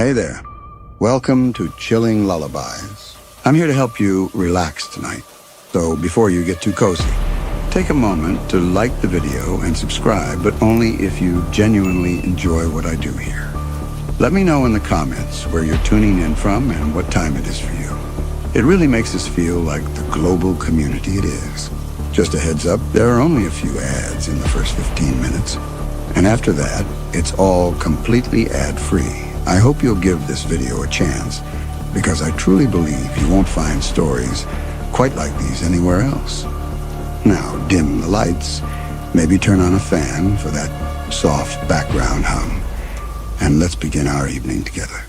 Hey there. Welcome to Chilling Lullabies. I'm here to help you relax tonight. So before you get too cozy, take a moment to like the video and subscribe, but only if you genuinely enjoy what I do here. Let me know in the comments where you're tuning in from and what time it is for you. It really makes us feel like the global community it is. Just a heads up, there are only a few ads in the first 15 minutes. And after that, it's all completely ad-free. I hope you'll give this video a chance, because I truly believe you won't find stories quite like these anywhere else. Now, dim the lights, maybe turn on a fan for that soft background hum, and let's begin our evening together.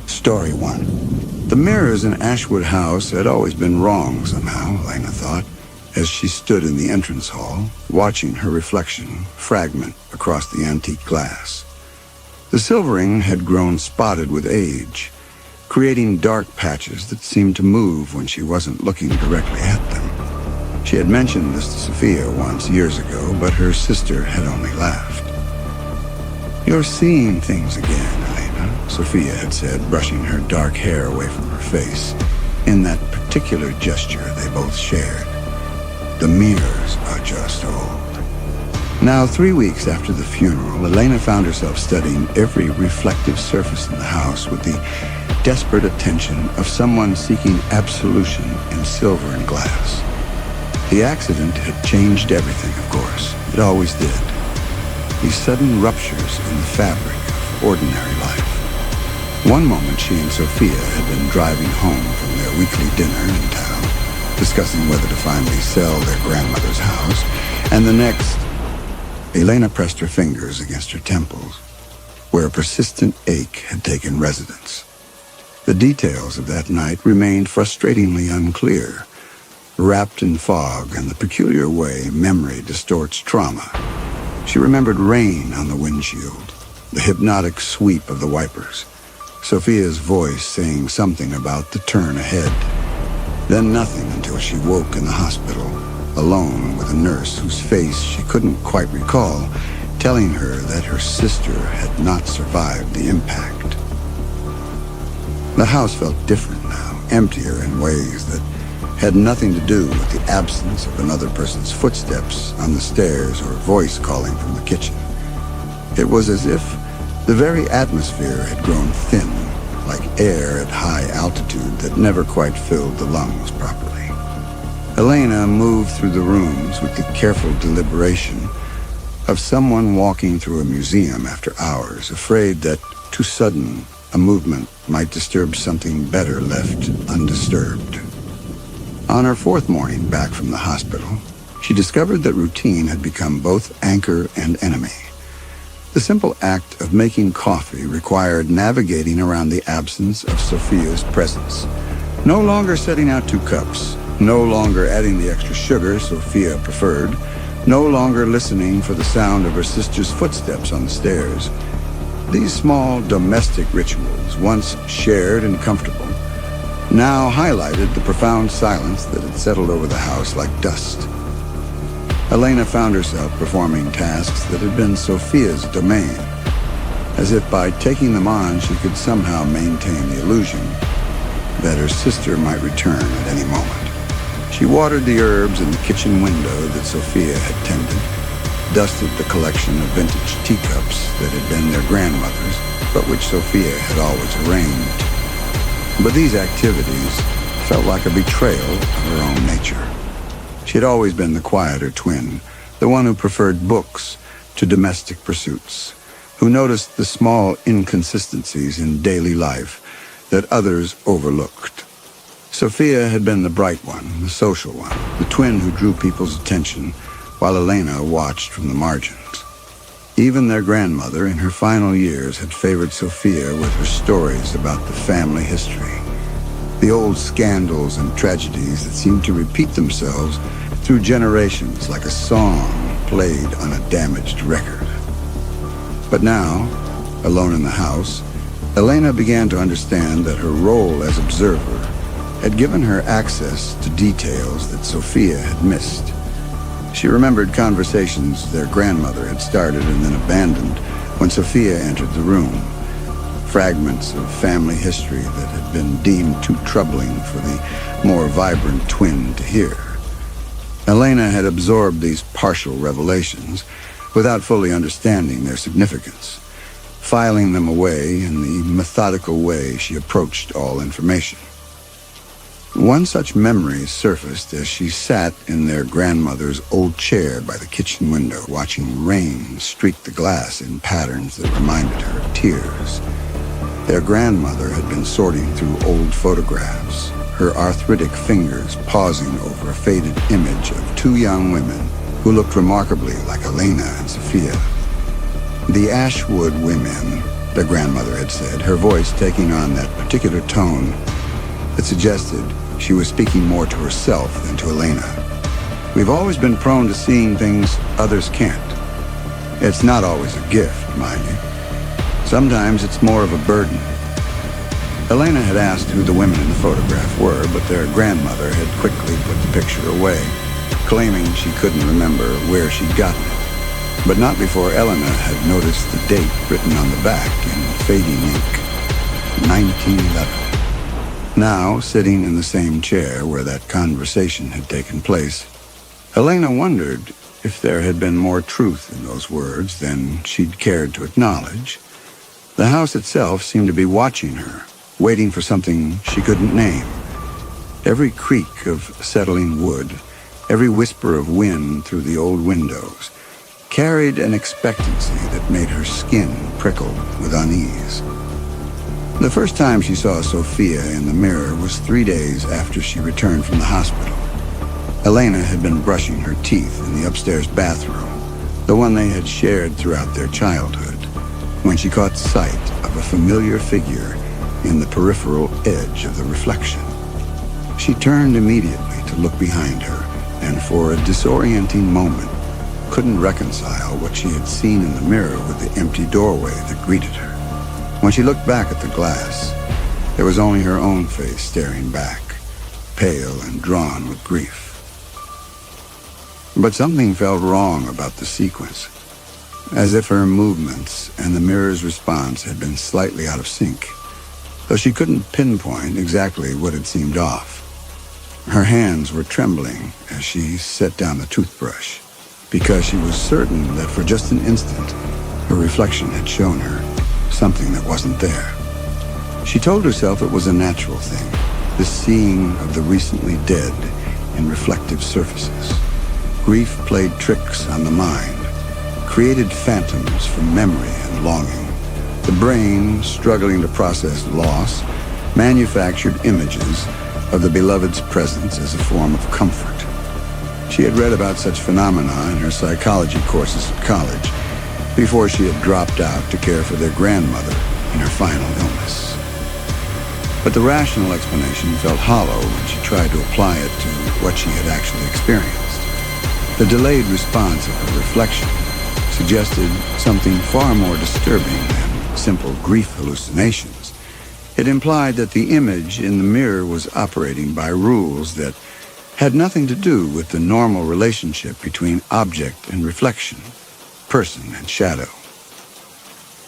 Story 1. The mirrors in Ashwood House had always been wrong somehow, Elena thought, as she stood in the entrance hall, watching her reflection fragment across the antique glass. The silvering had grown spotted with age, creating dark patches that seemed to move when she wasn't looking directly at them. She had mentioned this to Sophia once years ago, but her sister had only laughed. "You're seeing things again, Elena," Sophia had said, brushing her dark hair away from her face, in that particular gesture they both shared. "The mirrors are just old." Now, 3 weeks after the funeral, Elena found herself studying every reflective surface in the house with the desperate attention of someone seeking absolution in silver and glass. The accident had changed everything, of course. It always did. These sudden ruptures in the fabric of ordinary life. One moment she and Sophia had been driving home from their weekly dinner in town, discussing whether to finally sell their grandmother's house, and the next, Elena pressed her fingers against her temples, where a persistent ache had taken residence. The details of that night remained frustratingly unclear, wrapped in fog and the peculiar way memory distorts trauma. She remembered rain on the windshield, the hypnotic sweep of the wipers, Sophia's voice saying something about the turn ahead. Then nothing until she woke in the hospital, alone with a nurse whose face she couldn't quite recall, telling her that her sister had not survived the impact. The house felt different now, emptier in ways that had nothing to do with the absence of another person's footsteps on the stairs or voice calling from the kitchen. It was as if the very atmosphere had grown thin, like air at high altitude that never quite filled the lungs properly. Elena moved through the rooms with the careful deliberation of someone walking through a museum after hours, afraid that too sudden a movement might disturb something better left undisturbed. On her fourth morning back from the hospital, she discovered that routine had become both anchor and enemy. The simple act of making coffee required navigating around the absence of Sophia's presence. No longer setting out 2 cups, no longer adding the extra sugar Sophia preferred, no longer listening for the sound of her sister's footsteps on the stairs. These small domestic rituals, once shared and comfortable, now highlighted the profound silence that had settled over the house like dust. Elena found herself performing tasks that had been Sophia's domain, as if by taking them on she could somehow maintain the illusion that her sister might return at any moment. She watered the herbs in the kitchen window that Sophia had tended, dusted the collection of vintage teacups that had been their grandmother's, but which Sophia had always arranged. But these activities felt like a betrayal of her own nature. She had always been the quieter twin, the one who preferred books to domestic pursuits, who noticed the small inconsistencies in daily life that others overlooked. Sophia had been the bright one, the social one, the twin who drew people's attention, while Elena watched from the margins. Even their grandmother in her final years had favored Sophia with her stories about the family history, the old scandals and tragedies that seemed to repeat themselves through generations like a song played on a damaged record. But now, alone in the house, Elena began to understand that her role as observer had given her access to details that Sophia had missed. She remembered conversations their grandmother had started and then abandoned when Sophia entered the room. fragments of family history that had been deemed too troubling for the more vibrant twin to hear. Elena had absorbed these partial revelations without fully understanding their significance, filing them away in the methodical way she approached all information. One such memory surfaced as she sat in their grandmother's old chair by the kitchen window, watching rain streak the glass in patterns that reminded her of tears. Their grandmother had been sorting through old photographs, her arthritic fingers pausing over a faded image of two young women who looked remarkably like Elena and Sophia. The Ashwood women, their grandmother had said, her voice taking on that particular tone that suggested she was speaking more to herself than to Elena. We've always been prone to seeing things others can't. It's not always a gift, mind you. Sometimes it's more of a burden. Elena had asked who the women in the photograph were, but their grandmother had quickly put the picture away, claiming she couldn't remember where she'd gotten it. But not before Elena had noticed the date written on the back in fading ink, 1911. Now, sitting in the same chair where that conversation had taken place, Elena wondered if there had been more truth in those words than she'd cared to acknowledge. The house itself seemed to be watching her, waiting for something she couldn't name. Every creak of settling wood, every whisper of wind through the old windows, carried an expectancy that made her skin prickle with unease. The first time she saw Sophia in the mirror was 3 days after she returned from the hospital. Elena had been brushing her teeth in the upstairs bathroom, the one they had shared throughout their childhood, when she caught sight of a familiar figure in the peripheral edge of the reflection. She turned immediately to look behind her, and for a disorienting moment couldn't reconcile what she had seen in the mirror with the empty doorway that greeted her. When she looked back at the glass, there was only her own face staring back, pale and drawn with grief. But something felt wrong about the sequence, as if her movements and the mirror's response had been slightly out of sync, though she couldn't pinpoint exactly what had seemed off. Her hands were trembling as she set down the toothbrush, because she was certain that for just an instant, her reflection had shown her something that wasn't there. She told herself it was a natural thing, the seeing of the recently dead in reflective surfaces. Grief played tricks on the mind, created phantoms from memory and longing. The brain, struggling to process loss, manufactured images of the beloved's presence as a form of comfort. She had read about such phenomena in her psychology courses at college, before she had dropped out to care for their grandmother in her final illness. But the rational explanation felt hollow when she tried to apply it to what she had actually experienced. The delayed response of her reflection suggested something far more disturbing than simple grief hallucinations. It implied that the image in the mirror was operating by rules that had nothing to do with the normal relationship between object and reflection, person and shadow.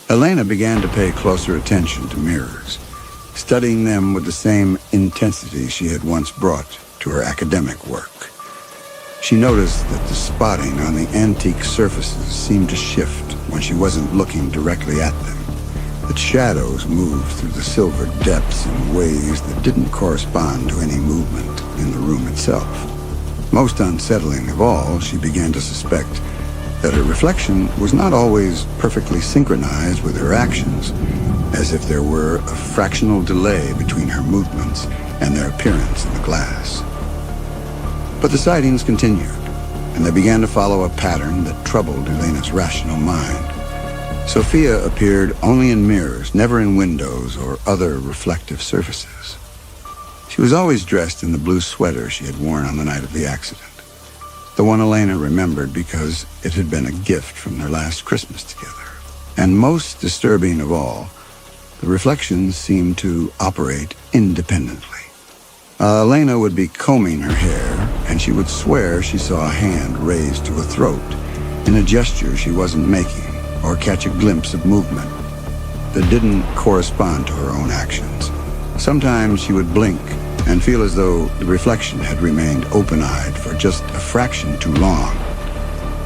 Elena began to pay closer attention to mirrors, studying them with the same intensity she had once brought to her academic work. She noticed that the spotting on the antique surfaces seemed to shift when she wasn't looking directly at them, that shadows moved through the silver depths in ways that didn't correspond to any movement in the room itself. Most unsettling of all, she began to suspect that her reflection was not always perfectly synchronized with her actions, as if there were a fractional delay between her movements and their appearance in the glass. But the sightings continued, and they began to follow a pattern that troubled Elena's rational mind. Sophia appeared only in mirrors, never in windows or other reflective surfaces. She was always dressed in the blue sweater she had worn on the night of the accident, the one Elena remembered because it had been a gift from their last Christmas together. And most disturbing of all, the reflections seemed to operate independently. Elena would be combing her hair, and she would swear she saw a hand raised to her throat in a gesture she wasn't making, or catch a glimpse of movement. that didn't correspond to her own actions. Sometimes she would blink and feel as though the reflection had remained open-eyed for just a fraction too long.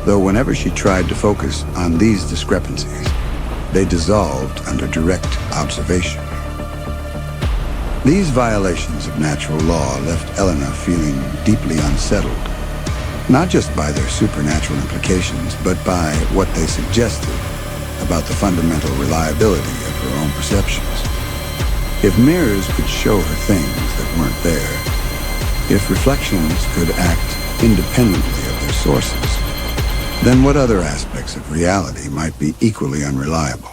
Though whenever she tried to focus on these discrepancies, they dissolved under direct observation. These violations of natural law left Elena feeling deeply unsettled, not just by their supernatural implications, but by what they suggested about the fundamental reliability of her own perceptions. If mirrors could show her things that weren't there, if reflections could act independently of their sources, then what other aspects of reality might be equally unreliable?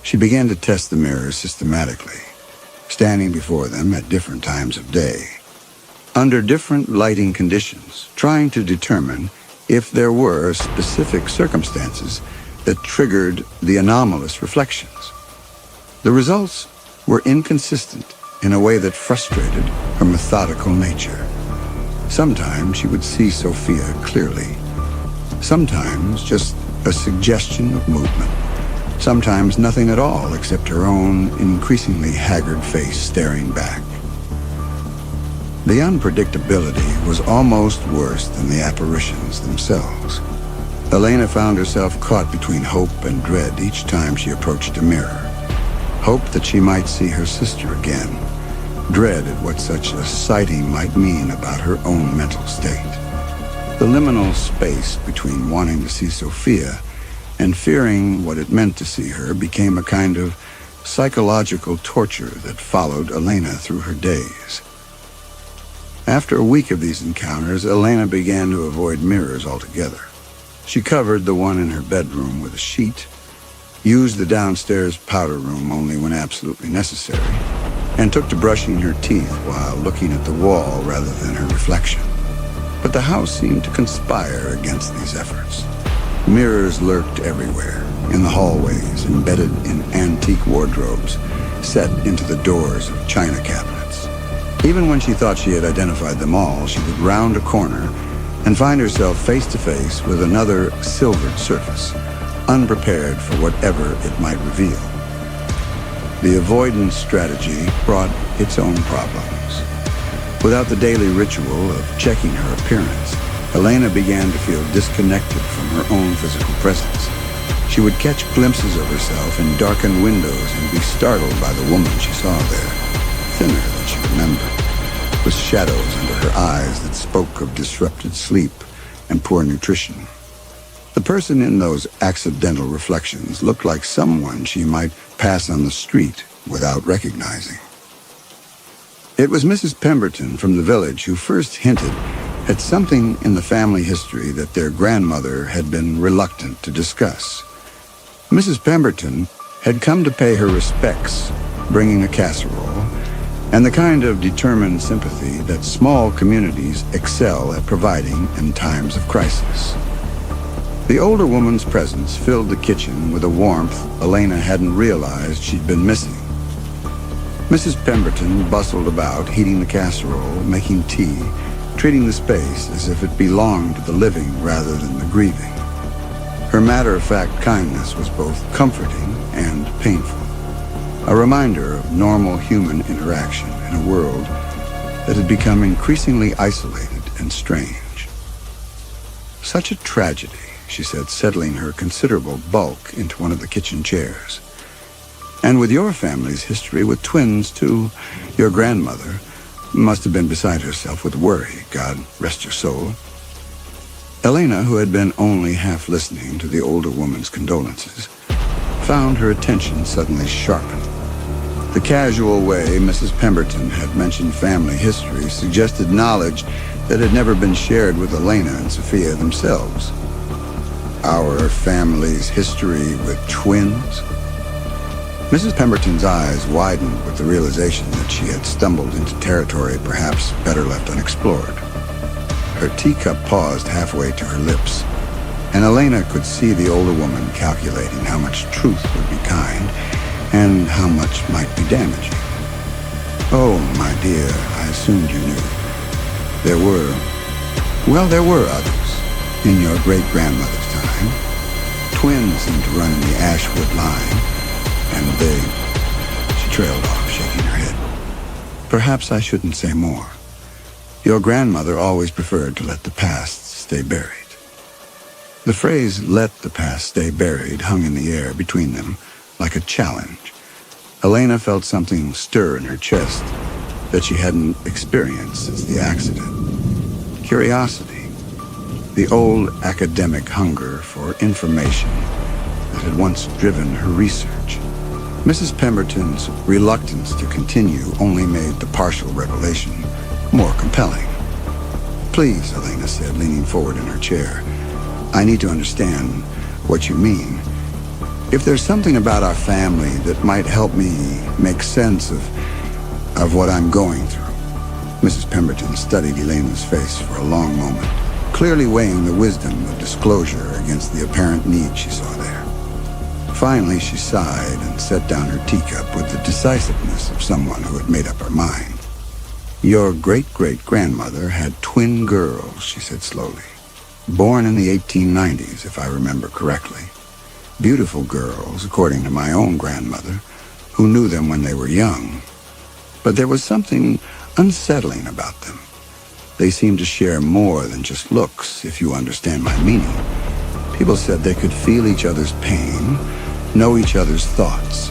She began to test the mirrors systematically, standing before them at different times of day, under different lighting conditions, trying to determine if there were specific circumstances that triggered the anomalous reflections. The results were inconsistent in a way that frustrated her methodical nature. Sometimes she would see Sophia clearly, sometimes just a suggestion of movement, sometimes nothing at all except her own increasingly haggard face staring back. The unpredictability was almost worse than the apparitions themselves. Elena found herself caught between hope and dread each time she approached a mirror. Hope that she might see her sister again, dread at what such a sighting might mean about her own mental state. The liminal space between wanting to see Sophia and fearing what it meant to see her became a kind of psychological torture that followed Elena through her days. After a week of these encounters, Elena began to avoid mirrors altogether. She covered the one in her bedroom with a sheet, used the downstairs powder room only when absolutely necessary, and took to brushing her teeth while looking at the wall rather than her reflection. But the house seemed to conspire against these efforts. Mirrors lurked everywhere, in the hallways, embedded in antique wardrobes, set into the doors of china cabinets. Even when she thought she had identified them all, she would round a corner and find herself face to face with another silvered surface, unprepared for whatever it might reveal. The avoidance strategy brought its own problems. Without the daily ritual of checking her appearance, Elena began to feel disconnected from her own physical presence. She would catch glimpses of herself in darkened windows and be startled by the woman she saw there, thinner than she remembered, with shadows under her eyes that spoke of disrupted sleep and poor nutrition. The person in those accidental reflections looked like someone she might pass on the street without recognizing. It was Mrs. Pemberton from the village who first hinted at something in the family history that their grandmother had been reluctant to discuss. Mrs. Pemberton had come to pay her respects, bringing a casserole, and the kind of determined sympathy that small communities excel at providing in times of crisis. The older woman's presence filled the kitchen with a warmth Elena hadn't realized she'd been missing. Mrs. Pemberton bustled about, heating the casserole, making tea, treating the space as if it belonged to the living rather than the grieving. Her matter-of-fact kindness was both comforting and painful, a reminder of normal human interaction in a world that had become increasingly isolated and strange. Such a tragedy, she said, settling her considerable bulk into one of the kitchen chairs. And with your family's history with twins, too, your grandmother must have been beside herself with worry, God rest her soul. Elena, who had been only half listening to the older woman's condolences, found her attention suddenly sharpened. The casual way Mrs. Pemberton had mentioned family history suggested knowledge that had never been shared with Elena and Sophia themselves. Our family's history with twins? Mrs. Pemberton's eyes widened with the realization that she had stumbled into territory perhaps better left unexplored. Her teacup paused halfway to her lips, and Elena could see the older woman calculating how much truth would be kind and how much might be damaging. Oh, my dear, I assumed you knew. There were others in your great-grandmother's time. Twins seemed to run in the Ashwood line, She trailed off, shaking her head. Perhaps I shouldn't say more. Your grandmother always preferred to let the past stay buried. The phrase, "let the past stay buried," hung in the air between them like a challenge. Elena felt something stir in her chest that she hadn't experienced since the accident. Curiosity, the old academic hunger for information that had once driven her research. Mrs. Pemberton's reluctance to continue only made the partial revelation more compelling. "Please," Elena said, leaning forward in her chair, "I need to understand what you mean. If there's something about our family that might help me make sense of what I'm going through." Mrs. Pemberton studied Elena's face for a long moment, clearly weighing the wisdom of disclosure against the apparent need she saw there. Finally, she sighed and set down her teacup with the decisiveness of someone who had made up her mind. "Your great-great-grandmother had twin girls," she said slowly. "Born in the 1890s, if I remember correctly. Beautiful girls, according to my own grandmother, who knew them when they were young. But there was something unsettling about them. They seemed to share more than just looks, if you understand my meaning. People said they could feel each other's pain, know each other's thoughts,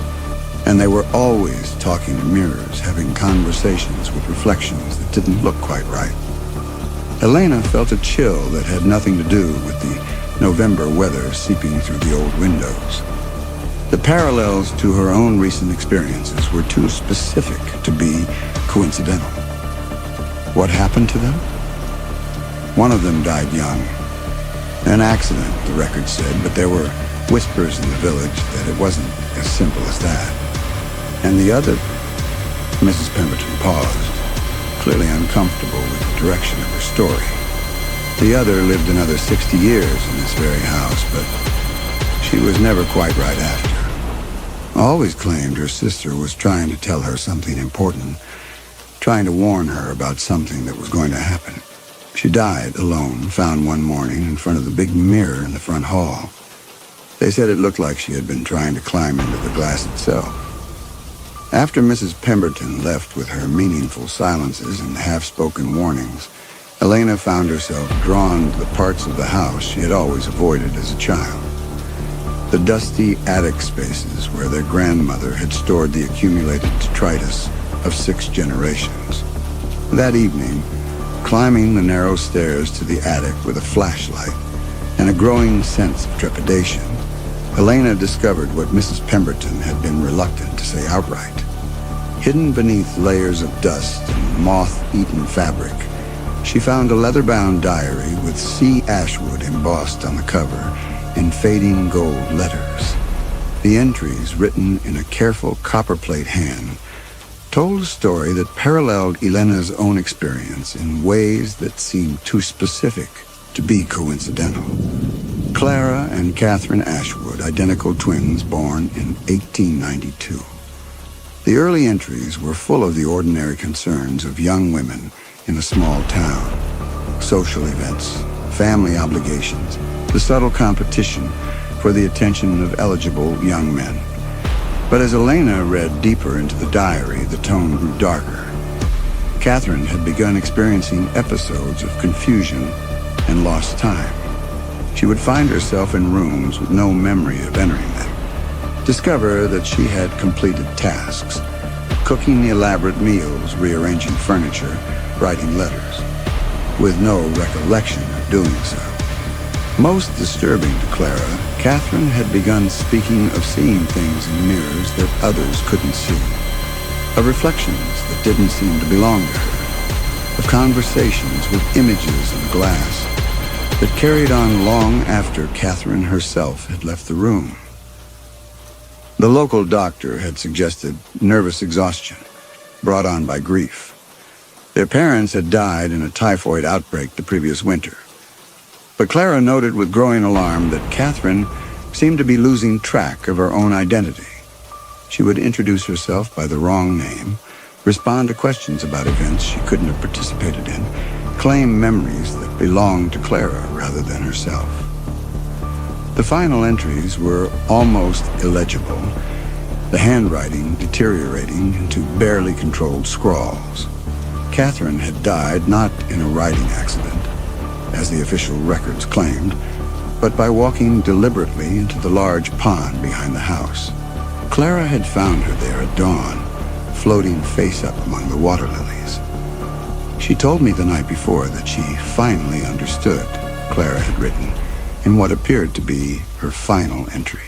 and they were always talking to mirrors, having conversations with reflections that didn't look quite right." Elena felt a chill that had nothing to do with the November weather seeping through the old windows. The parallels to her own recent experiences were too specific to be coincidental. What happened to them? One of them died young. An accident, the record said, but there were whispers in the village that it wasn't as simple as that. And the other... Mrs. Pemberton paused, clearly uncomfortable with the direction of her story. The other lived another 60 years in this very house, but she was never quite right after. Always claimed her sister was trying to tell her something important, trying to warn her about something that was going to happen. She died alone, found one morning in front of the big mirror in the front hall. They said it looked like she had been trying to climb into the glass itself. After Mrs. Pemberton left with her meaningful silences and half-spoken warnings, Elena found herself drawn to the parts of the house she had always avoided as a child. The dusty attic spaces where their grandmother had stored the accumulated detritus of 6 generations. That evening, climbing the narrow stairs to the attic with a flashlight and a growing sense of trepidation, Elena discovered what Mrs. Pemberton had been reluctant to say outright. Hidden beneath layers of dust and moth-eaten fabric, she found a leather-bound diary with C. Ashwood embossed on the cover in fading gold letters. The entries, written in a careful copperplate hand, told a story that paralleled Elena's own experience in ways that seemed too specific to be coincidental. Clara and Catherine Ashwood, identical twins born in 1892. The early entries were full of the ordinary concerns of young women in a small town. Social events, family obligations, the subtle competition for the attention of eligible young men. But as Elena read deeper into the diary, the tone grew darker. Catherine had begun experiencing episodes of confusion and lost time. She would find herself in rooms with no memory of entering them. Discover that she had completed tasks, cooking the elaborate meals, rearranging furniture, writing letters, with no recollection of doing so. Most disturbing to Clara, Catherine had begun speaking of seeing things in mirrors that others couldn't see, of reflections that didn't seem to belong to her, of conversations with images in glass that carried on long after Catherine herself had left the room. The local doctor had suggested nervous exhaustion brought on by grief. Their parents had died in a typhoid outbreak the previous winter. But Clara noted with growing alarm that Catherine seemed to be losing track of her own identity. She would introduce herself by the wrong name, respond to questions about events she couldn't have participated in, claim memories that belonged to Clara rather than herself. The final entries were almost illegible, the handwriting deteriorating into barely controlled scrawls. Catherine had died not in a riding accident, as the official records claimed, but by walking deliberately into the large pond behind the house. Clara had found her there at dawn, floating face up among the water lilies. She told me the night before that she finally understood, Clara had written, in what appeared to be her final entry.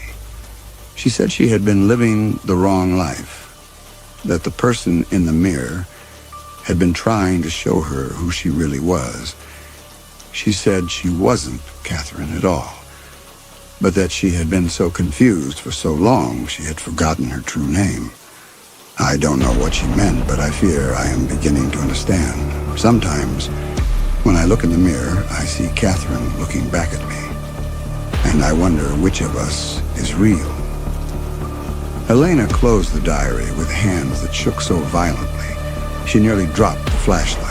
She said she had been living the wrong life, that the person in the mirror had been trying to show her who she really was. She said she wasn't Catherine at all, but that she had been so confused for so long she had forgotten her true name. I don't know what she meant, but I fear I am beginning to understand. Sometimes, when I look in the mirror, I see Catherine looking back at me, and I wonder which of us is real. Elena closed the diary with hands that shook so violently, she nearly dropped the flashlight.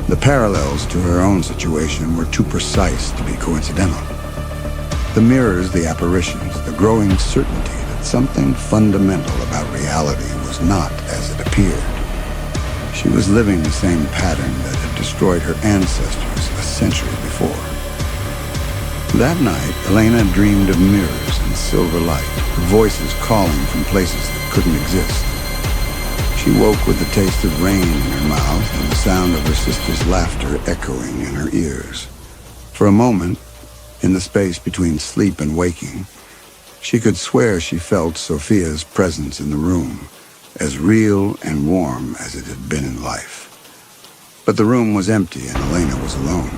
The parallels to her own situation were too precise to be coincidental. The mirrors, the apparitions, the growing certainty that something fundamental about reality was not as it appeared. She was living the same pattern that had destroyed her ancestors a century before. That night, Elena dreamed of mirrors and silver light, voices calling from places that couldn't exist. She woke with the taste of rain in her mouth and the sound of her sister's laughter echoing in her ears. For a moment, in the space between sleep and waking, she could swear she felt Sophia's presence in the room, as real and warm as it had been in life. But the room was empty and Elena was alone.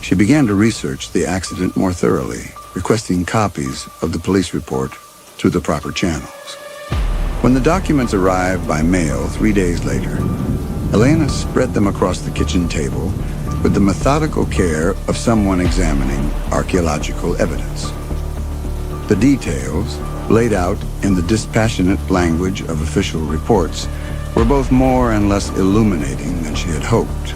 She began to research the accident more thoroughly, requesting copies of the police report through the proper channels. When the documents arrived by mail 3 days later, Elena spread them across the kitchen table with the methodical care of someone examining archaeological evidence. The details, laid out in the dispassionate language of official reports, were both more and less illuminating than she had hoped.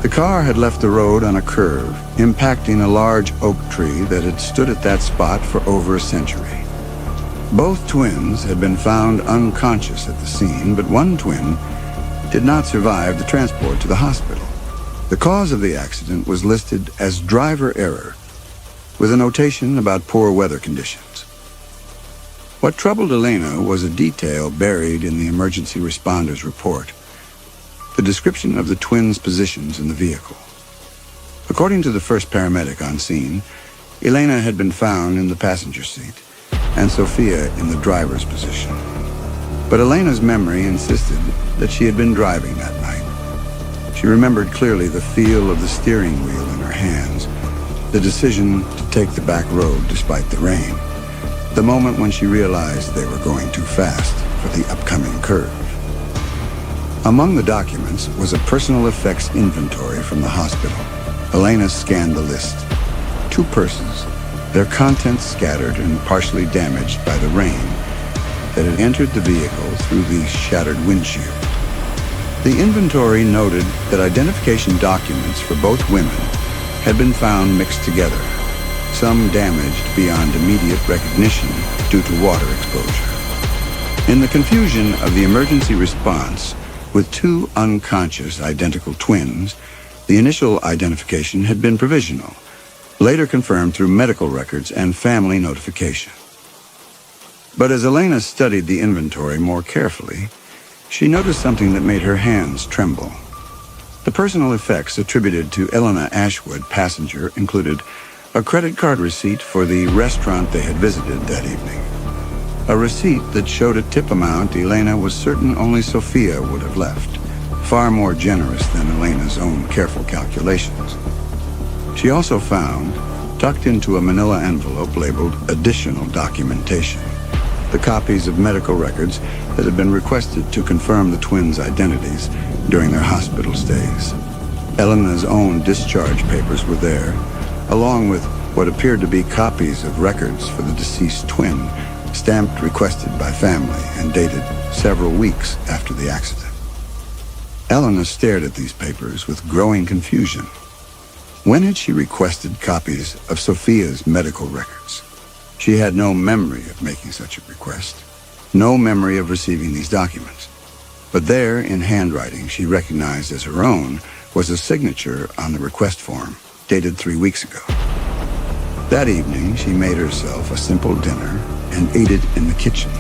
The car had left the road on a curve, impacting a large oak tree that had stood at that spot for over a century. Both twins had been found unconscious at the scene, but one twin did not survive the transport to the hospital. The cause of the accident was listed as driver error, with a notation about poor weather conditions. What troubled Elena was a detail buried in the emergency responders report, the description of the twins' positions in the vehicle. According to the first paramedic on scene, Elena had been found in the passenger seat, and Sophia in the driver's position. But Elena's memory insisted that she had been driving that night. She remembered clearly the feel of the steering wheel in her hands, the decision to take the back road despite the rain, the moment when she realized they were going too fast for the upcoming curve. Among the documents was a personal effects inventory from the hospital. Elena scanned the list. 2 purses, their contents scattered and partially damaged by the rain that had entered the vehicle through the shattered windshield. The inventory noted that identification documents for both women had been found mixed together, some damaged beyond immediate recognition due to water exposure. In the confusion of the emergency response, with 2 unconscious identical twins, the initial identification had been provisional, later confirmed through medical records and family notification. But as Elena studied the inventory more carefully, she noticed something that made her hands tremble. The personal effects attributed to Elena Ashwood, passenger, included a credit card receipt for the restaurant they had visited that evening, a receipt that showed a tip amount Elena was certain only Sophia would have left, far more generous than Elena's own careful calculations. She also found, tucked into a manila envelope labeled additional documentation, the copies of medical records that had been requested to confirm the twins' identities during their hospital stays. Elena's own discharge papers were there, along with what appeared to be copies of records for the deceased twin, stamped requested by family and dated several weeks after the accident. Elena stared at these papers with growing confusion. When had she requested copies of Sophia's medical records? She had no memory of making such a request. No memory of receiving these documents. But there, in handwriting she recognized as her own, was a signature on the request form, dated 3 weeks ago. That evening, she made herself a simple dinner and ate it in the kitchen,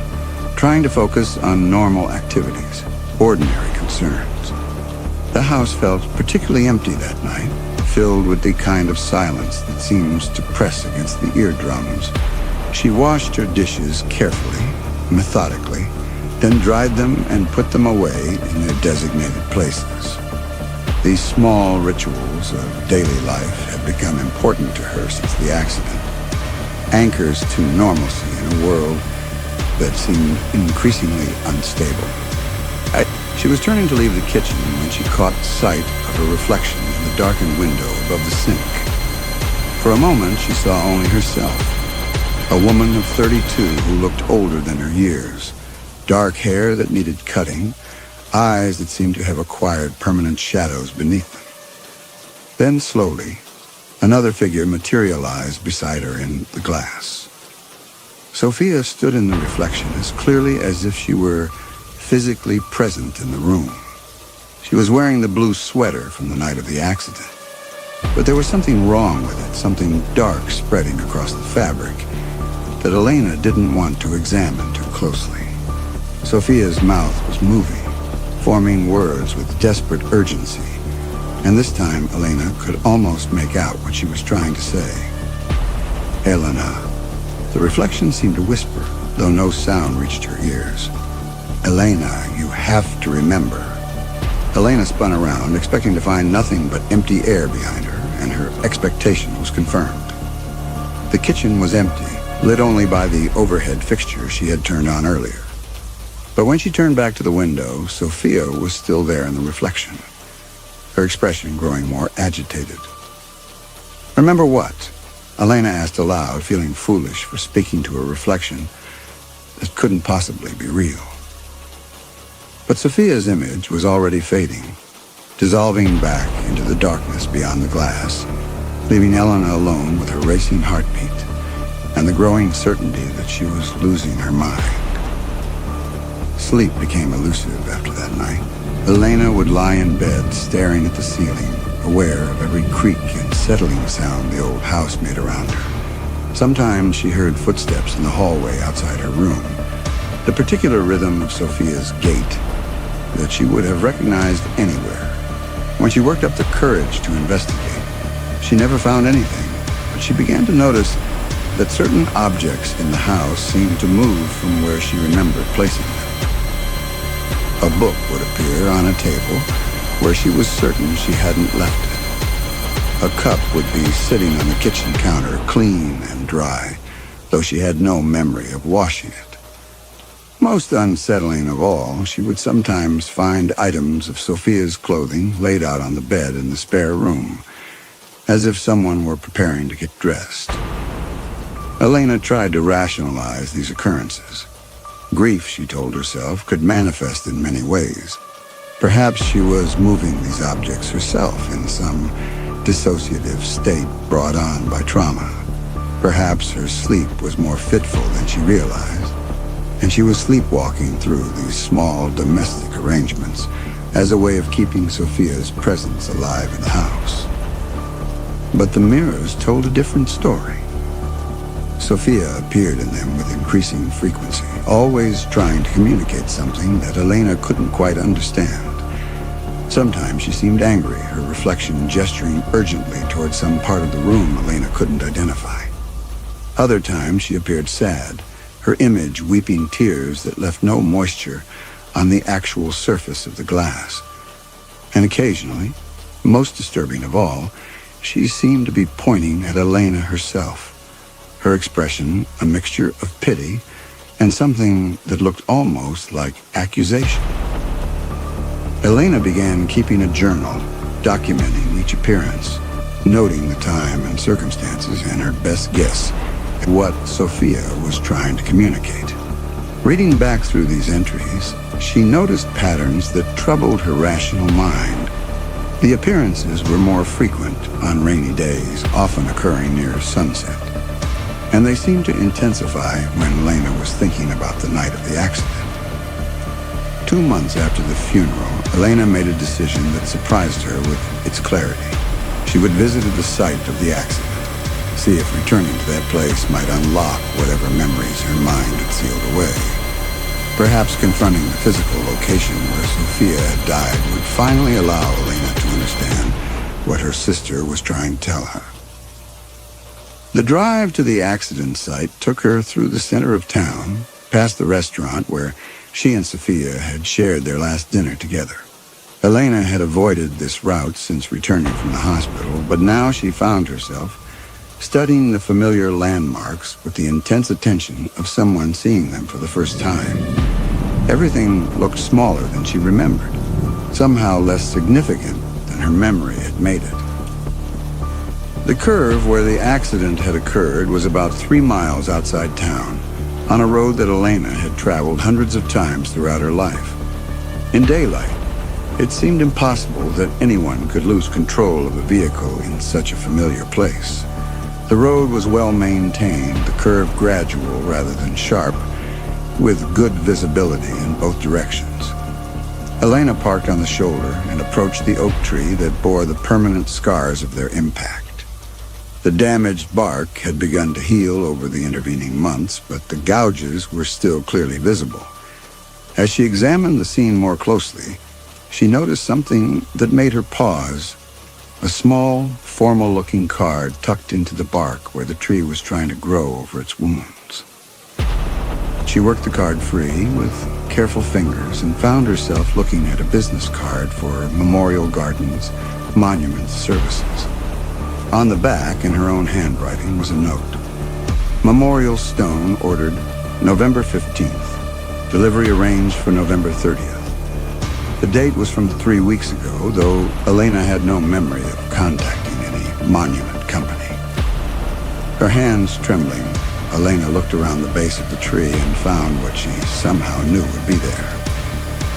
trying to focus on normal activities, ordinary concerns. The house felt particularly empty that night, filled with the kind of silence that seems to press against the eardrums. She washed her dishes carefully, methodically, then dried them and put them away in their designated places. These small rituals of daily life had become important to her since the accident, anchors to normalcy in a world that seemed increasingly unstable. She was turning to leave the kitchen when she caught sight of her reflection in the darkened window above the sink. For a moment, she saw only herself, a woman of 32 who looked older than her years, dark hair that needed cutting, eyes that seemed to have acquired permanent shadows beneath them. Then slowly, another figure materialized beside her in the glass. Sophia stood in the reflection as clearly as if she were physically present in the room. She was wearing the blue sweater from the night of the accident, but there was something wrong with it, something dark spreading across the fabric that Elena didn't want to examine too closely. Sophia's mouth was moving, forming words with desperate urgency, and this time Elena could almost make out what she was trying to say. Elena. The reflection seemed to whisper, though no sound reached her ears. Elena, you have to remember. Elena spun around, expecting to find nothing but empty air behind her, and her expectation was confirmed. The kitchen was empty, lit only by the overhead fixture she had turned on earlier. But when she turned back to the window, Sophia was still there in the reflection, her expression growing more agitated. Remember what? Elena asked aloud, feeling foolish for speaking to a reflection that couldn't possibly be real. But Sophia's image was already fading, dissolving back into the darkness beyond the glass, leaving Elena alone with her racing heartbeat and the growing certainty that she was losing her mind. Sleep became elusive after that night. Elena would lie in bed, staring at the ceiling, aware of every creak and settling sound the old house made around her. Sometimes she heard footsteps in the hallway outside her room, the particular rhythm of Sophia's gait that she would have recognized anywhere. When she worked up the courage to investigate, she never found anything, but she began to notice that certain objects in the house seemed to move from where she remembered placing them. A book would appear on a table where she was certain she hadn't left it. A cup would be sitting on the kitchen counter, clean and dry, though she had no memory of washing it. Most unsettling of all, she would sometimes find items of Sophia's clothing laid out on the bed in the spare room, as if someone were preparing to get dressed. Elena tried to rationalize these occurrences. Grief, she told herself, could manifest in many ways. Perhaps she was moving these objects herself in some dissociative state brought on by trauma. Perhaps her sleep was more fitful than she realized, and she was sleepwalking through these small domestic arrangements as a way of keeping Sophia's presence alive in the house. But the mirrors told a different story. Sophia appeared in them with increasing frequency, always trying to communicate something that Elena couldn't quite understand. Sometimes she seemed angry, her reflection gesturing urgently towards some part of the room Elena couldn't identify. Other times she appeared sad, her image weeping tears that left no moisture on the actual surface of the glass. And occasionally, most disturbing of all, she seemed to be pointing at Elena herself, her expression a mixture of pity and something that looked almost like accusation. Elena began keeping a journal, documenting each appearance, noting the time and circumstances and her best guess at what Sophia was trying to communicate. Reading back through these entries, she noticed patterns that troubled her rational mind. The appearances were more frequent on rainy days, often occurring near sunset. and they seemed to intensify when Elena was thinking about the night of the accident. 2 months after the funeral, Elena made a decision that surprised her with its clarity. She would visit the site of the accident, see if returning to that place might unlock whatever memories her mind had sealed away. Perhaps confronting the physical location where Sophia had died would finally allow Elena to understand what her sister was trying to tell her. The drive to the accident site took her through the center of town, past the restaurant where she and Sophia had shared their last dinner together. Elena had avoided this route since returning from the hospital, but now she found herself studying the familiar landmarks with the intense attention of someone seeing them for the first time. Everything looked smaller than she remembered, somehow less significant than her memory had made it. The curve where the accident had occurred was about 3 miles outside town, on a road that Elena had traveled hundreds of times throughout her life. In daylight, it seemed impossible that anyone could lose control of a vehicle in such a familiar place. The road was well maintained, the curve gradual rather than sharp, with good visibility in both directions. Elena parked on the shoulder and approached the oak tree that bore the permanent scars of their impact. The damaged bark had begun to heal over the intervening months, but the gouges were still clearly visible. As she examined the scene more closely, she noticed something that made her pause. A small, formal-looking card tucked into the bark where the tree was trying to grow over its wounds. She worked the card free with careful fingers and found herself looking at a business card for Memorial Gardens Monument Services. On the back, in her own handwriting, was a note. Memorial Stone ordered November 15th. Delivery arranged for November 30th. The date was from 3 weeks ago, though Elena had no memory of contacting any monument company. Her hands trembling, Elena looked around the base of the tree and found what she somehow knew would be there.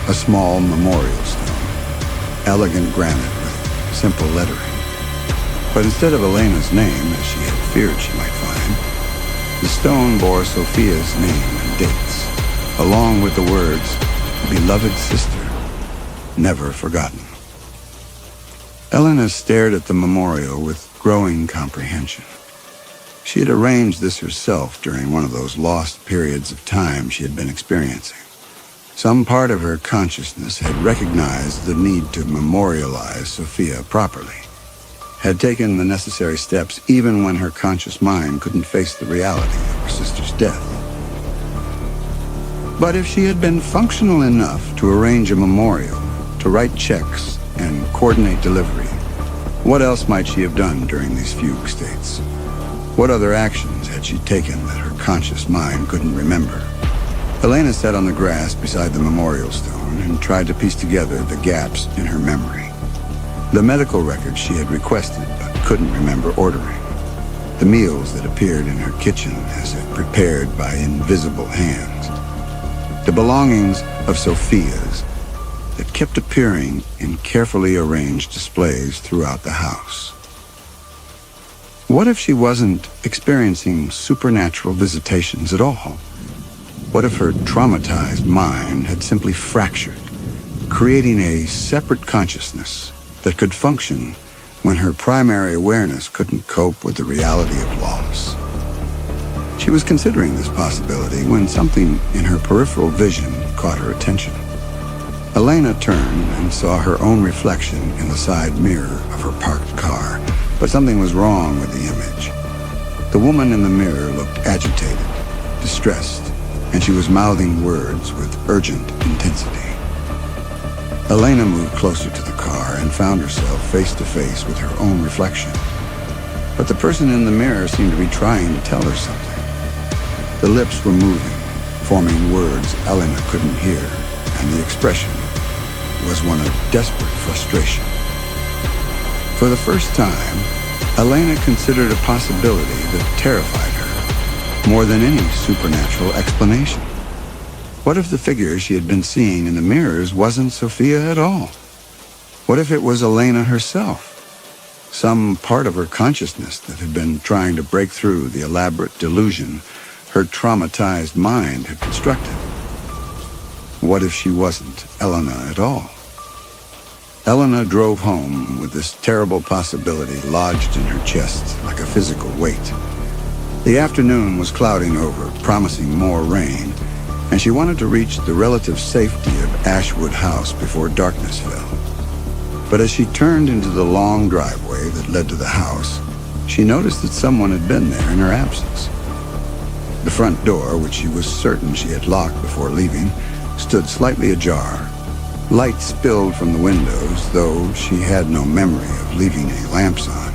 A small memorial stone, elegant granite with simple lettering. But instead of Elena's name, as she had feared she might find, the stone bore Sophia's name and dates, along with the words, "Beloved sister, never forgotten." Elena stared at the memorial with growing comprehension. She had arranged this herself during one of those lost periods of time she had been experiencing. Some part of her consciousness had recognized the need to memorialize Sophia properly, had taken the necessary steps even when her conscious mind couldn't face the reality of her sister's death. But if she had been functional enough to arrange a memorial, to write checks and coordinate delivery, what else might she have done during these fugue states? What other actions had she taken that her conscious mind couldn't remember? Elena sat on the grass beside the memorial stone and tried to piece together the gaps in her memory. The medical records she had requested but couldn't remember ordering. The meals that appeared in her kitchen as if prepared by invisible hands. The belongings of Sophia's that kept appearing in carefully arranged displays throughout the house. What if she wasn't experiencing supernatural visitations at all? What if her traumatized mind had simply fractured, creating a separate consciousness that could function when her primary awareness couldn't cope with the reality of loss? She was considering this possibility when something in her peripheral vision caught her attention. Elena turned and saw her own reflection in the side mirror of her parked car, but something was wrong with the image. The woman in the mirror looked agitated, distressed, and she was mouthing words with urgent intensity. Elena moved closer to the car and found herself face to face with her own reflection. But the person in the mirror seemed to be trying to tell her something. The lips were moving, forming words Elena couldn't hear, and the expression was one of desperate frustration. For the first time, Elena considered a possibility that terrified her more than any supernatural explanation. What if the figure she had been seeing in the mirrors wasn't Sophia at all? What if it was Elena herself? some part of her consciousness that had been trying to break through the elaborate delusion her traumatized mind had constructed. What if she wasn't Elena at all? Elena drove home with this terrible possibility lodged in her chest like a physical weight. The afternoon was clouding over, promising more rain, and she wanted to reach the relative safety of Ashwood House before darkness fell. But as she turned into the long driveway that led to the house, she noticed that someone had been there in her absence. The front door, which she was certain she had locked before leaving, stood slightly ajar. Light spilled from the windows, though she had no memory of leaving any lamps on.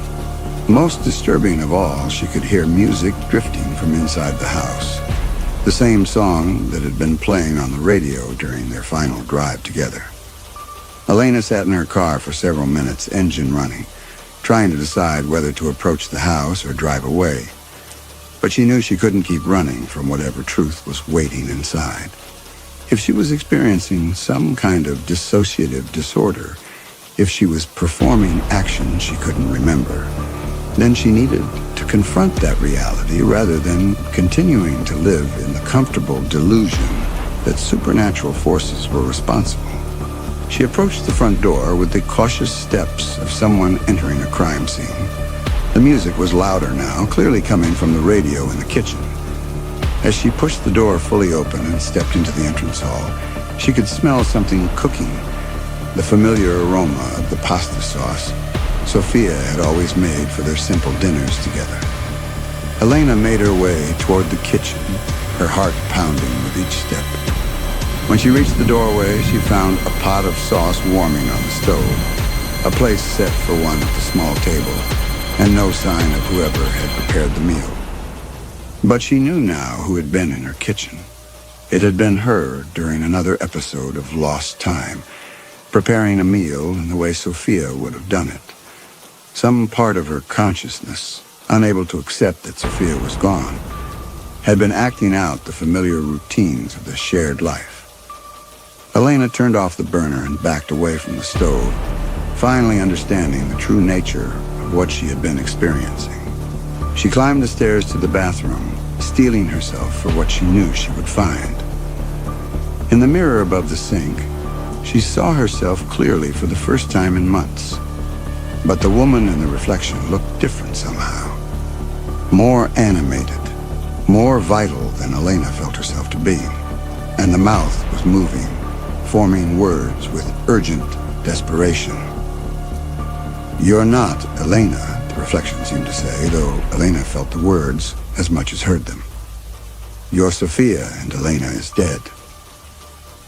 Most disturbing of all, she could hear music drifting from inside the house. The same song that had been playing on the radio during their final drive together. Elena sat in her car for several minutes, engine running, trying to decide whether to approach the house or drive away. But she knew she couldn't keep running from whatever truth was waiting inside. If she was experiencing some kind of dissociative disorder, if she was performing actions she couldn't remember, then she needed to confront that reality rather than continuing to live in the comfortable delusion that supernatural forces were responsible. She approached the front door with the cautious steps of someone entering a crime scene. The music was louder now, clearly coming from the radio in the kitchen. As she pushed the door fully open and stepped into the entrance hall, she could smell something cooking, the familiar aroma of the pasta sauce Sophia had always made for their simple dinners together. Elena made her way toward the kitchen, her heart pounding with each step. When she reached the doorway, she found a pot of sauce warming on the stove, a place set for one at the small table, and no sign of whoever had prepared the meal. But she knew now who had been in her kitchen. It had been her during another episode of Lost Time, preparing a meal in the way Sophia would have done it. Some part of her consciousness, unable to accept that Sophia was gone, had been acting out the familiar routines of the shared life. Elena turned off the burner and backed away from the stove, finally understanding the true nature of what she had been experiencing. She climbed the stairs to the bathroom, steeling herself for what she knew she would find. In the mirror above the sink, she saw herself clearly for the first time in months. But the woman in the reflection looked different somehow. More animated, more vital than Elena felt herself to be. And the mouth was moving, forming words with urgent desperation. "You're not Elena," the reflection seemed to say, though Elena felt the words as much as heard them. "You're Sophia, and Elena is dead."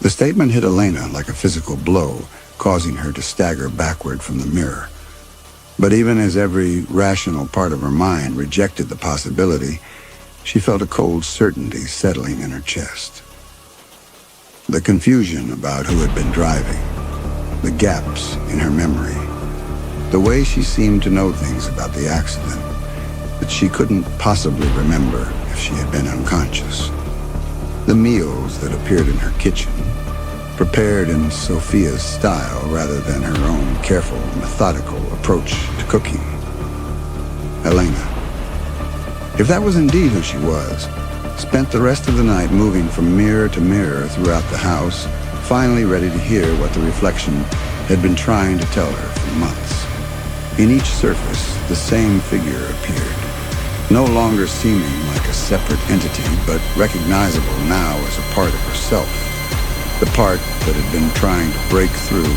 The statement hit Elena like a physical blow, causing her to stagger backward from the mirror. But even as every rational part of her mind rejected the possibility, she felt a cold certainty settling in her chest. The confusion about who had been driving, the gaps in her memory, the way she seemed to know things about the accident that she couldn't possibly remember if she had been unconscious. The meals that appeared in her kitchen, prepared in Sophia's style rather than her own careful, methodical approach to cooking. Elena, if that was indeed who she was, spent the rest of the night moving from mirror to mirror throughout the house, finally ready to hear what the reflection had been trying to tell her for months. In each surface, the same figure appeared, no longer seeming like a separate entity, but recognizable now as a part of herself, the part that had been trying to break through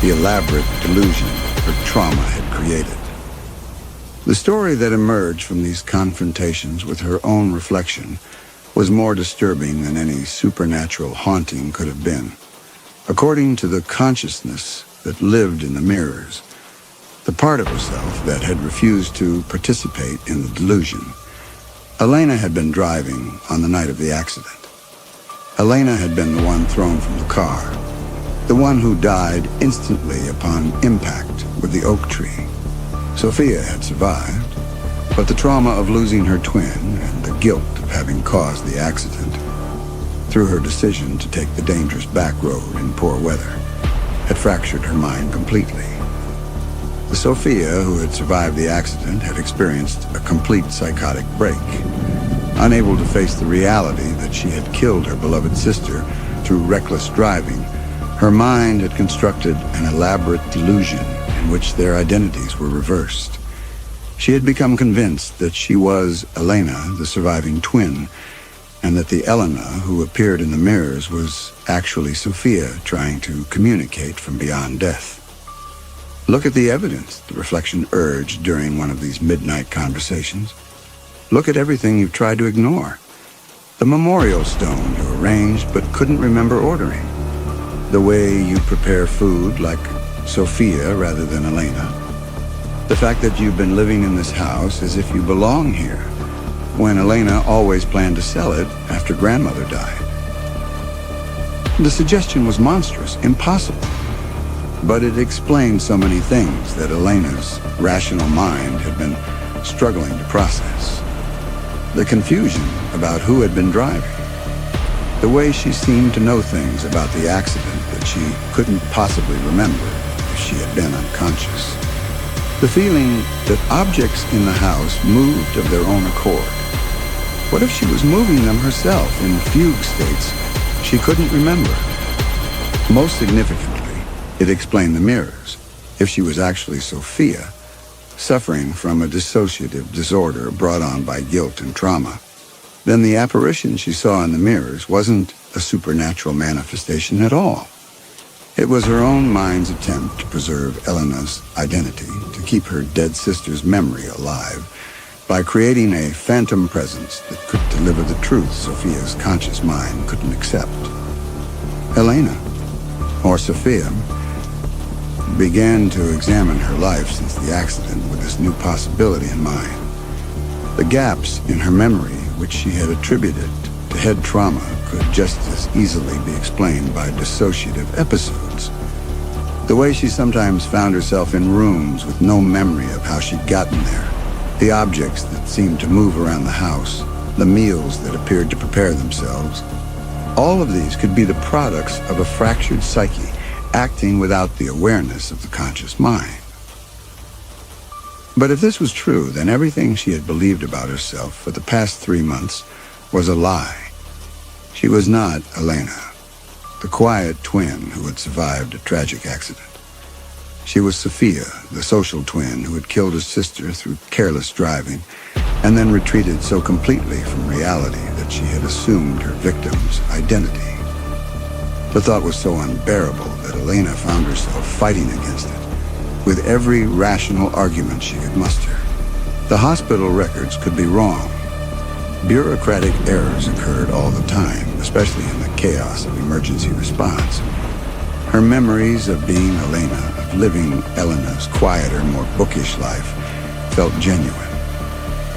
the elaborate delusion her trauma had created. The story that emerged from these confrontations with her own reflection was more disturbing than any supernatural haunting could have been. According to the consciousness that lived in the mirrors, the part of herself that had refused to participate in the delusion, Elena had been driving on the night of the accident. Elena had been the one thrown from the car, the one who died instantly upon impact with the oak tree. Sophia had survived, but the trauma of losing her twin and the guilt of having caused the accident, through her decision to take the dangerous back road in poor weather, had fractured her mind completely. Sophia, who had survived the accident, had experienced a complete psychotic break. Unable to face the reality that she had killed her beloved sister through reckless driving, her mind had constructed an elaborate delusion in which their identities were reversed. She had become convinced that she was Elena, the surviving twin, and that the Elena who appeared in the mirrors was actually Sophia trying to communicate from beyond death. Look at the evidence, the reflection urged during one of these midnight conversations. Look at everything you've tried to ignore. The memorial stone you arranged but couldn't remember ordering. The way you prepare food like Sophia rather than Elena. The fact that you've been living in this house as if you belong here, when Elena always planned to sell it after grandmother died. The suggestion was monstrous, impossible, but it explained so many things that Elena's rational mind had been struggling to process. The confusion about who had been driving, the way she seemed to know things about the accident that she couldn't possibly remember if she had been unconscious. The feeling that objects in the house moved of their own accord. What if she was moving them herself in fugue states she couldn't remember? Most significantly, it explained the mirrors. If she was actually Sophia, suffering from a dissociative disorder brought on by guilt and trauma, then the apparition she saw in the mirrors wasn't a supernatural manifestation at all. It was her own mind's attempt to preserve Elena's identity, to keep her dead sister's memory alive, by creating a phantom presence that could deliver the truth Sophia's conscious mind couldn't accept. Elena, or Sophia, began to examine her life since the accident with this new possibility in mind. The gaps in her memory, which she had attributed to head trauma, could just as easily be explained by dissociative episodes. The way she sometimes found herself in rooms with no memory of how she'd gotten there, the objects that seemed to move around the house, the meals that appeared to prepare themselves, all of these could be the products of a fractured psyche acting without the awareness of the conscious mind. But if this was true, then everything she had believed about herself for the past 3 months was a lie. She was not Elena, the quiet twin who had survived a tragic accident. She was Sophia, the social twin who had killed her sister through careless driving and then retreated so completely from reality that she had assumed her victim's identity. The thought was so unbearable that Elena found herself fighting against it with every rational argument she could muster. The hospital records could be wrong. Bureaucratic errors occurred all the time, especially in the chaos of emergency response. Her memories of being Elena, of living Elena's quieter, more bookish life, felt genuine.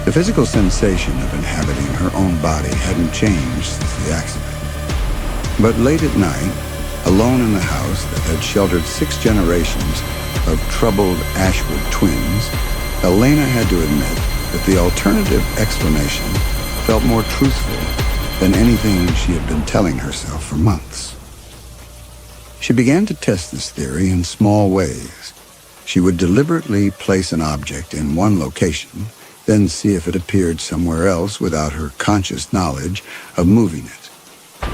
The physical sensation of inhabiting her own body hadn't changed since the accident. But late at night, alone in the house that had sheltered 6 generations of troubled Ashwood twins, Elena had to admit that the alternative explanation felt more truthful than anything she had been telling herself for months. She began to test this theory in small ways. She would deliberately place an object in one location, then see if it appeared somewhere else without her conscious knowledge of moving it.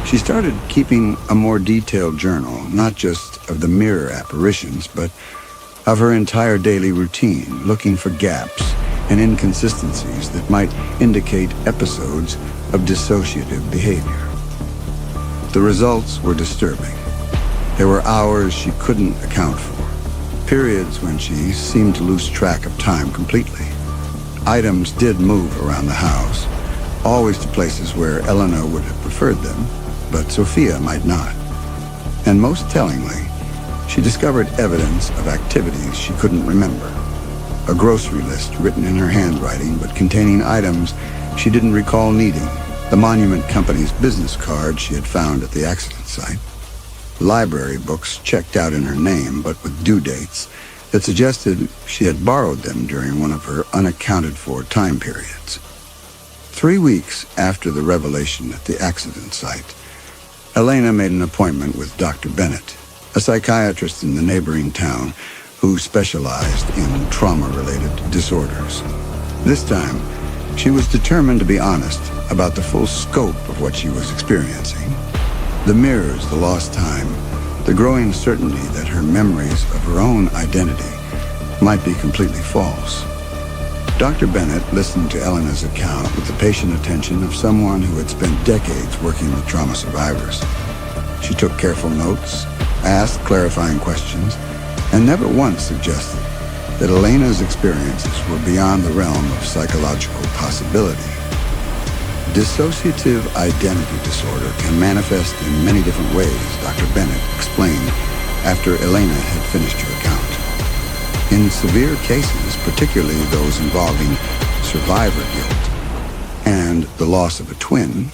She started keeping a more detailed journal, not just of the mirror apparitions, but of her entire daily routine, looking for gaps and inconsistencies that might indicate episodes of dissociative behavior. The results were disturbing. There were hours she couldn't account for, periods when she seemed to lose track of time completely. Items did move around the house, always to places where Elena would have preferred them, but Sophia might not. And most tellingly, she discovered evidence of activities she couldn't remember. A grocery list written in her handwriting but containing items she didn't recall needing. The Monument Company's business card she had found at the accident site. Library books checked out in her name but with due dates that suggested she had borrowed them during one of her unaccounted-for time periods. 3 weeks after the revelation at the accident site, Elena made an appointment with Dr. Bennett, a psychiatrist in the neighboring town who specialized in trauma-related disorders. This time, she was determined to be honest about the full scope of what she was experiencing. The mirrors, the lost time, the growing certainty that her memories of her own identity might be completely false. Dr. Bennett listened to Elena's account with the patient attention of someone who had spent decades working with trauma survivors. She took careful notes, asked clarifying questions, and never once suggested that Elena's experiences were beyond the realm of psychological possibility. Dissociative identity disorder can manifest in many different ways, Dr. Bennett explained after Elena had finished her account. In severe cases, particularly those involving survivor guilt and the loss of a twin,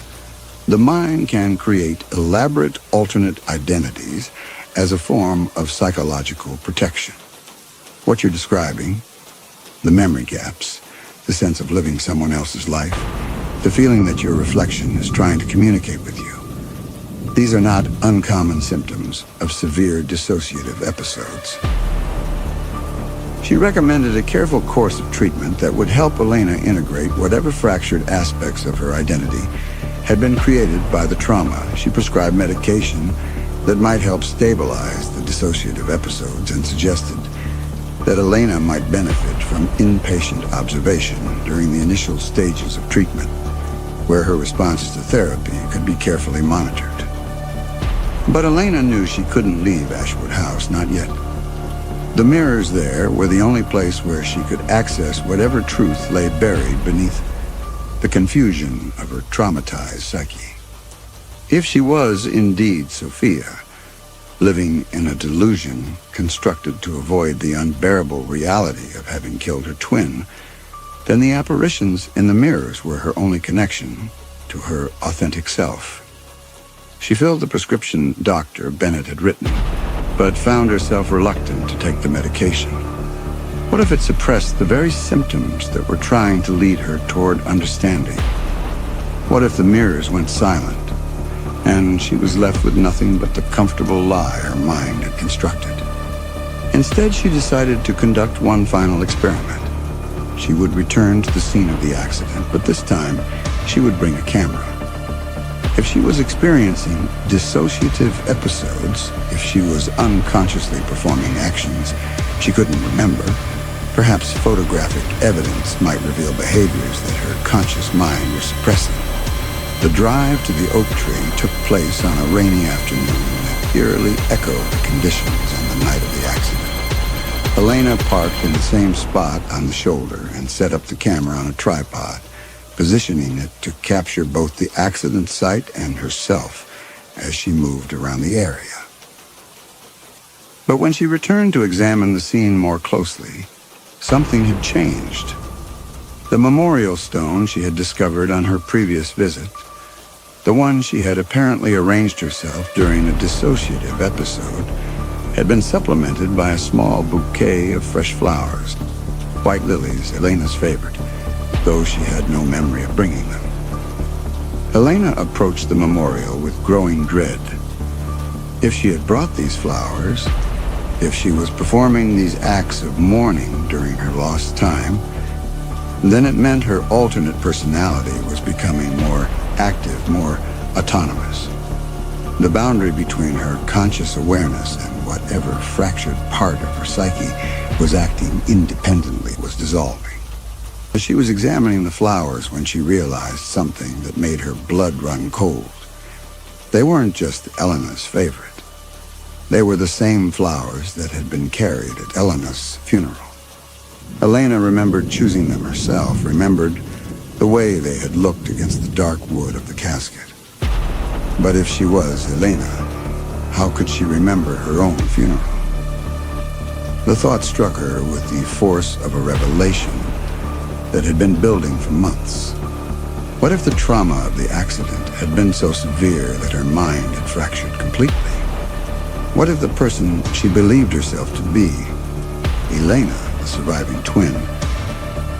the mind can create elaborate alternate identities as a form of psychological protection. What you're describing, the memory gaps, the sense of living someone else's life, the feeling that your reflection is trying to communicate with you, these are not uncommon symptoms of severe dissociative episodes. She recommended a careful course of treatment that would help Elena integrate whatever fractured aspects of her identity had been created by the trauma. She prescribed medication that might help stabilize the dissociative episodes and suggested that Elena might benefit from inpatient observation during the initial stages of treatment, where her responses to therapy could be carefully monitored. But Elena knew she couldn't leave Ashwood House, not yet. The mirrors there were the only place where she could access whatever truth lay buried beneath the confusion of her traumatized psyche. If she was indeed Sophia, living in a delusion constructed to avoid the unbearable reality of having killed her twin, then the apparitions in the mirrors were her only connection to her authentic self. She filled the prescription Dr. Bennett had written, but found herself reluctant to take the medication. What if it suppressed the very symptoms that were trying to lead her toward understanding? What if the mirrors went silent, and she was left with nothing but the comfortable lie her mind had constructed? Instead, she decided to conduct one final experiment. She would return to the scene of the accident, but this time she would bring a camera. If she was experiencing dissociative episodes, if she was unconsciously performing actions she couldn't remember, perhaps photographic evidence might reveal behaviors that her conscious mind was suppressing. The drive to the oak tree took place on a rainy afternoon that eerily echoed the conditions on the night of the accident. Elena parked in the same spot on the shoulder and set up the camera on a tripod, positioning it to capture both the accident site and herself as she moved around the area. But when she returned to examine the scene more closely, something had changed. The memorial stone she had discovered on her previous visit, the one she had apparently arranged herself during a dissociative episode, had been supplemented by a small bouquet of fresh flowers, white lilies, Elena's favorite, though she had no memory of bringing them. Elena approached the memorial with growing dread. If she had brought these flowers, if she was performing these acts of mourning during her lost time, then it meant her alternate personality was becoming more active, more autonomous. The boundary between her conscious awareness and whatever fractured part of her psyche was acting independently was dissolving. She was examining the flowers when she realized something that made her blood run cold. They weren't just Elena's favorite. They were the same flowers that had been carried at Elena's funeral. Elena remembered choosing them herself, remembered the way they had looked against the dark wood of the casket. But if she was Elena, how could she remember her own funeral? The thought struck her with the force of a revelation that had been building for months. What if the trauma of the accident had been so severe that her mind had fractured completely? What if the person she believed herself to be, Elena, the surviving twin,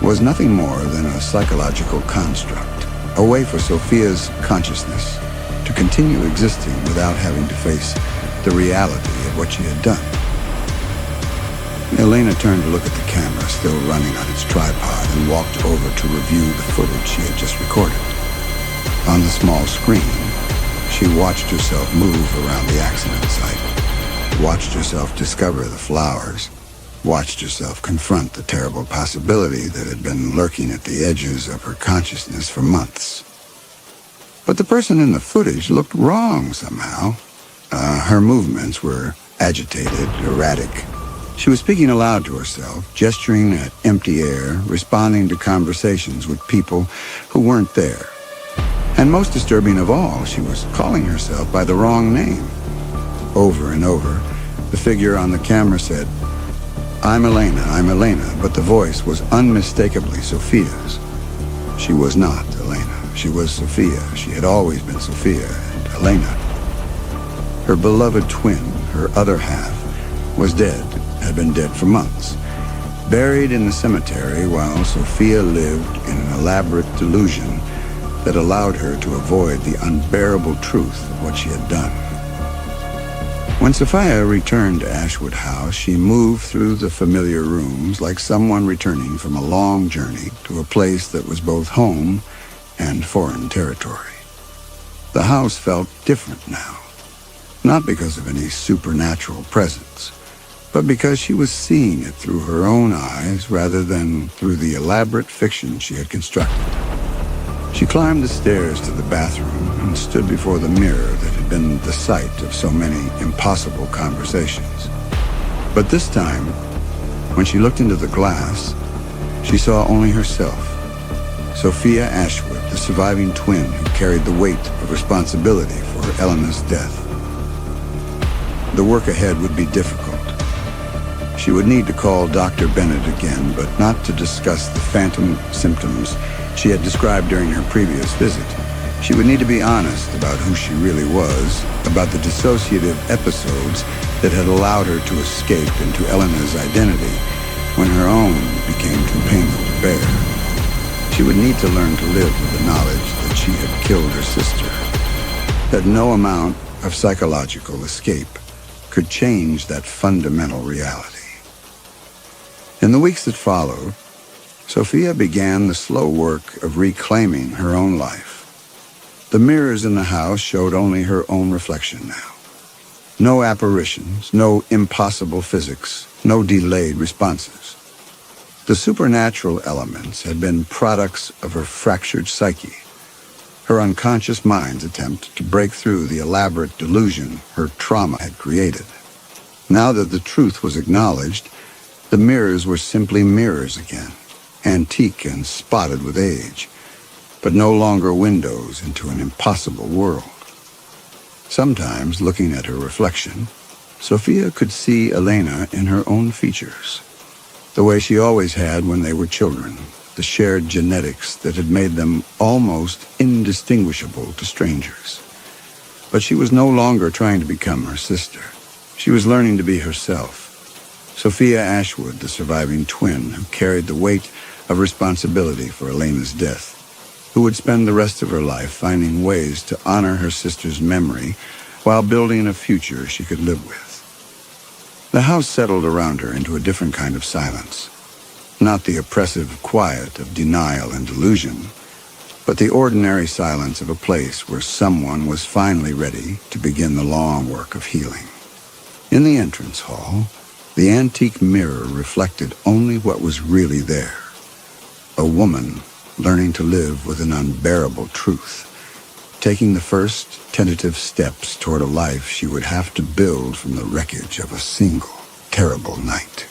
was nothing more than a psychological construct, a way for Sophia's consciousness to continue existing without having to face the reality of what she had done? Elena turned to look at the camera still running on its tripod and walked over to review the footage she had just recorded. On the small screen, she watched herself move around the accident site, watched herself discover the flowers, watched herself confront the terrible possibility that had been lurking at the edges of her consciousness for months. But the person in the footage looked wrong somehow. Her movements were agitated, erratic. She was speaking aloud to herself, gesturing at empty air, responding to conversations with people who weren't there. And most disturbing of all, she was calling herself by the wrong name. Over and over, the figure on the camera said, I'm Elena, but the voice was unmistakably Sophia's. She was not Elena. She was Sophia. She had always been Sophia and Elena. Her beloved twin, her other half, was dead, had been dead for months, buried in the cemetery while Sophia lived in an elaborate delusion that allowed her to avoid the unbearable truth of what she had done. When Sophia returned to Ashwood House, she moved through the familiar rooms like someone returning from a long journey to a place that was both home and foreign territory. The house felt different now, not because of any supernatural presence, but because she was seeing it through her own eyes rather than through the elaborate fiction she had constructed. She climbed the stairs to the bathroom and stood before the mirror that had been the site of so many impossible conversations. But this time, when she looked into the glass, she saw only herself. Sophia Ashwood, the surviving twin who carried the weight of responsibility for Elena's death. The work ahead would be difficult. She would need to call Dr. Bennett again, but not to discuss the phantom symptoms she had described during her previous visit. She would need to be honest about who she really was, about the dissociative episodes that had allowed her to escape into Elena's identity when her own became too painful to bear. She would need to learn to live with the knowledge that she had killed her sister, that no amount of psychological escape could change that fundamental reality. In the weeks that followed, Sophia began the slow work of reclaiming her own life. The mirrors in the house showed only her own reflection now. No apparitions, no impossible physics, no delayed responses. The supernatural elements had been products of her fractured psyche, her unconscious mind's attempt to break through the elaborate delusion her trauma had created. Now that the truth was acknowledged, the mirrors were simply mirrors again, antique and spotted with age, but no longer windows into an impossible world. Sometimes, looking at her reflection, Sophia could see Elena in her own features, the way she always had when they were children, the shared genetics that had made them almost indistinguishable to strangers. But she was no longer trying to become her sister. She was learning to be herself. Sophia Ashwood, the surviving twin who carried the weight of responsibility for Elena's death, who would spend the rest of her life finding ways to honor her sister's memory while building a future she could live with. The house settled around her into a different kind of silence, not the oppressive quiet of denial and delusion, but the ordinary silence of a place where someone was finally ready to begin the long work of healing. In the entrance hall, the antique mirror reflected only what was really there. A woman learning to live with an unbearable truth, taking the first tentative steps toward a life she would have to build from the wreckage of a single terrible night.